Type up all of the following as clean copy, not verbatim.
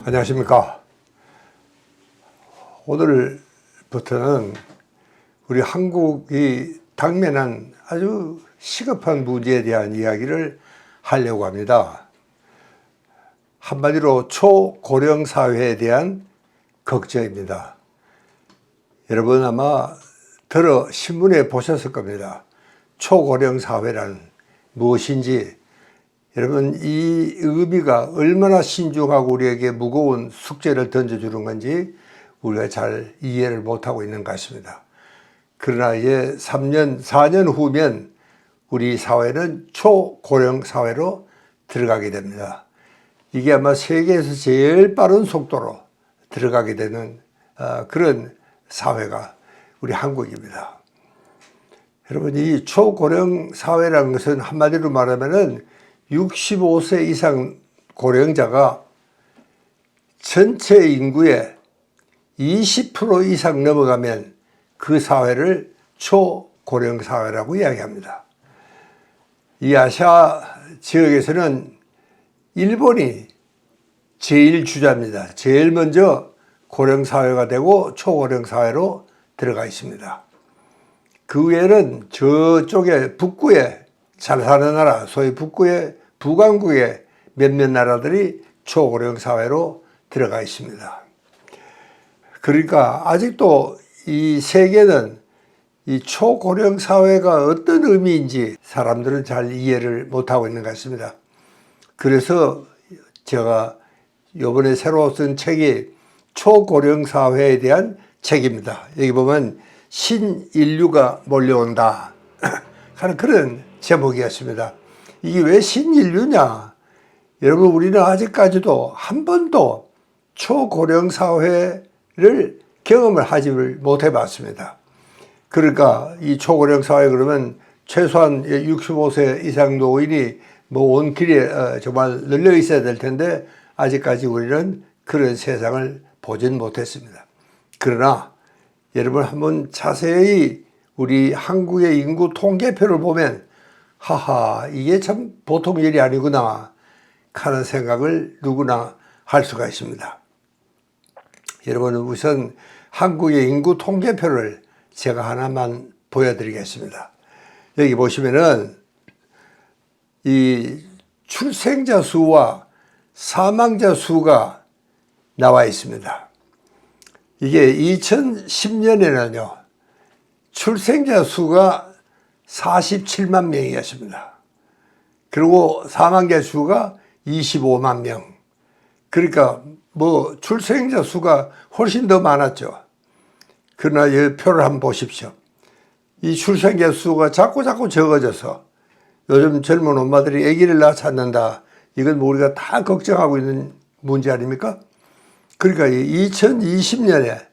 안녕하십니까. 오늘부터는 우리 한국이 당면한 아주 시급한 문제에 대한 이야기를 하려고 합니다. 한마디로 초고령 사회에 대한 걱정입니다. 여러분 아마 신문에 보셨을 겁니다. 초고령 사회란 무엇인지. 여러분 이 의미가 얼마나 신중하고 우리에게 무거운 숙제를 던져주는 건지 우리가 잘 이해를 못하고 있는 것 같습니다. 그러나 이제 3년, 4년 후면 우리 사회는 초고령 사회로 들어가게 됩니다. 이게 아마 세계에서 제일 빠른 속도로 들어가게 되는 그런 사회가 우리 한국입니다. 여러분 이 초고령 사회라는 것은 한마디로 말하면은 65세 이상 고령자가 전체 인구의 20% 이상 넘어가면 그 사회를 초고령 사회라고 이야기합니다. 이 아시아 지역에서는 일본이 제일 주자입니다. 제일 먼저 고령 사회가 되고 초고령 사회로 들어가 있습니다. 그 외에는 저쪽에 북구에 잘 사는 나라, 소위 북강국의 몇몇 나라들이 초고령 사회로 들어가 있습니다. 그러니까 아직도 이 세계는 이 초고령 사회가 어떤 의미인지 사람들은 잘 이해를 못하고 있는 것 같습니다. 그래서 제가 이번에 새로 쓴 책이 초고령 사회에 대한 책입니다. 여기 보면 신인류가 몰려온다 하는 그런 제목이었습니다. 이게 왜 신인류냐? 여러분 우리는 아직까지도 한 번도 초고령 사회를 경험을 하지 못해 봤습니다. 그러니까 이 초고령 사회 그러면 최소한 65세 이상 노인이 온 길에 정말 널려 있어야 될 텐데 아직까지 우리는 그런 세상을 보진 못했습니다. 그러나 여러분 한번 자세히 우리 한국의 인구 통계표를 보면 하하 이게 참 보통 일이 아니구나 하는 생각을 누구나 할 수가 있습니다. 여러분 우선 한국의 인구 통계표를 제가 하나만 보여드리겠습니다. 여기 보시면은 이 출생자 수와 사망자 수가 나와 있습니다. 이게 2010년에는요 출생자 수가 47만 명이었습니다. 그리고 사망자 수가 25만 명. 그러니까 출생자 수가 훨씬 더 많았죠. 그러나 이 표를 한번 보십시오. 이 출생자 수가 자꾸 적어져서 요즘 젊은 엄마들이 아기를 낳지 이건 우리가 다 걱정하고 있는 문제 아닙니까? 그러니까 2020년에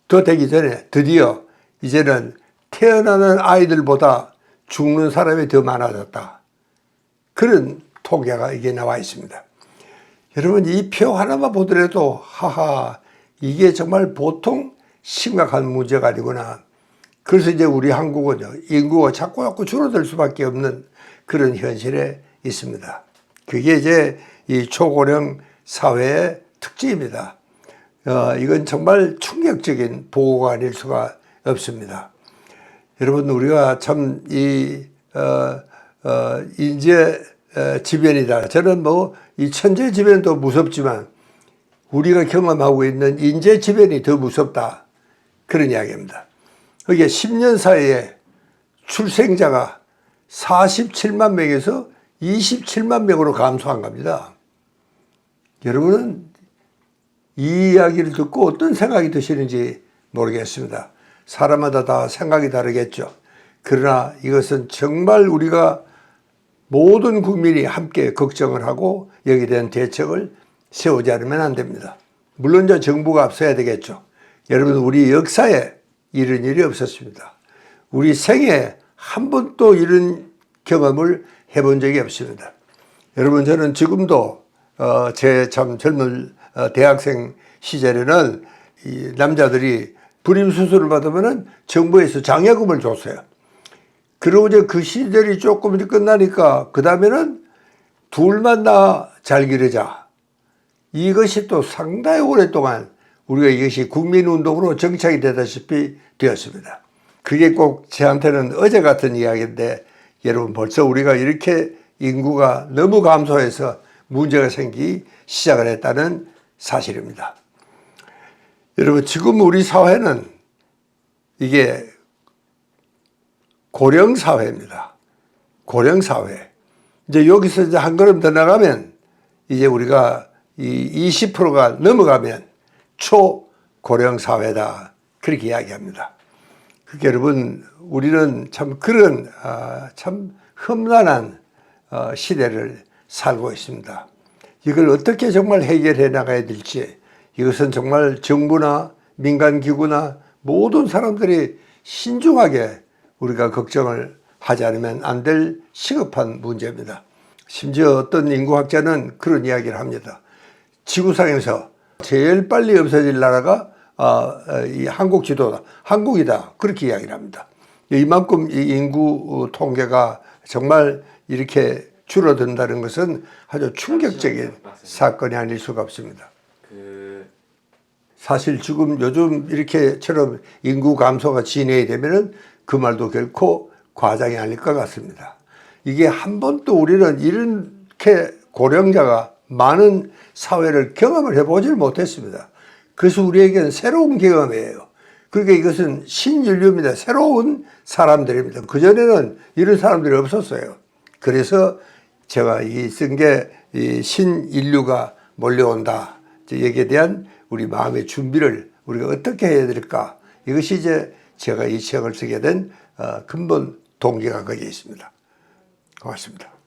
더 되기 전에 드디어 이제는 태어나는 아이들보다 죽는 사람이 더 많아졌다. 그런 통계가 이게 나와 있습니다. 여러분 이 표 하나만 보더라도 하하 이게 정말 보통 심각한 문제가 아니구나. 그래서 이제 우리 한국은 인구가 자꾸 줄어들 수밖에 없는 그런 현실에 있습니다. 그게 이제 이 초고령 사회의 특징입니다. 이건 정말 충격적인 보고가 아닐 수가 없습니다. 여러분 우리가 참 인재 지변이다. 저는 이 천재 지변도 무섭지만 우리가 경험하고 있는 인재 지변이 더 무섭다. 그런 이야기입니다. 그게 10년 사이에 출생자가 47만 명에서 27만 명으로 감소한 겁니다. 여러분은 이 이야기를 듣고 어떤 생각이 드시는지 모르겠습니다. 사람마다 다 생각이 다르겠죠. 그러나 이것은 정말 우리가 모든 국민이 함께 걱정을 하고 여기에 대한 대책을 세우지 않으면 안 됩니다. 물론 정부가 앞서야 되겠죠. 여러분 우리 역사에 이런 일이 없었습니다. 우리 생에 한 번도 이런 경험을 해본 적이 없습니다. 여러분 저는 지금도 제 참 젊은 대학생 시절에는 이 남자들이 불임 수술을 받으면 정부에서 장려금을 줬어요. 그리고 이제 그 시절이 조금 끝나니까 그 다음에는 둘만 나 잘 기르자. 이것이 또 상당히 오랫동안 우리가 이것이 국민운동으로 정착이 되다시피 되었습니다. 그게 꼭 저한테는 어제 같은 이야기인데 여러분 벌써 우리가 이렇게 인구가 너무 감소해서 문제가 생기기 시작을 했다는 사실입니다. 여러분 지금 우리 사회는 이게 고령사회입니다. 고령사회. 이제 여기서 이제 한 걸음 더 나가면 이제 우리가 이 20%가 넘어가면 초고령사회다. 그렇게 이야기합니다. 그러니까 여러분 우리는 참 그런 참 험난한 시대를 살고 있습니다. 이걸 어떻게 정말 해결해 나가야 될지 이것은 정말 정부나 민간기구나 모든 사람들이 신중하게 우리가 걱정을 하지 않으면 안 될 시급한 문제입니다. 심지어 어떤 인구학자는 그런 이야기를 합니다. 지구상에서 제일 빨리 없어질 나라가 이 한국 지도다, 한국이다 그렇게 이야기를 합니다. 이만큼 이 인구 통계가 정말 이렇게 줄어든다는 것은 아주 충격적인 사건이 아닐 수가 없습니다. 사실 지금 요즘 이렇게처럼 인구 감소가 진행이 되면은 그 말도 결코 과장이 아닐 것 같습니다. 이게 한 번도 우리는 이렇게 고령자가 많은 사회를 경험을 해보질 못했습니다. 그래서 우리에게는 새로운 경험이에요. 그러니까 이것은 신인류입니다. 새로운 사람들입니다. 그전에는 이런 사람들이 없었어요. 그래서 제가 쓴 게 이 신인류가 몰려온다. 여기에 대한 우리 마음의 준비를 우리가 어떻게 해야 될까? 이것이 이제 제가 이 책을 쓰게 된 근본 동기가 거기에 있습니다. 고맙습니다.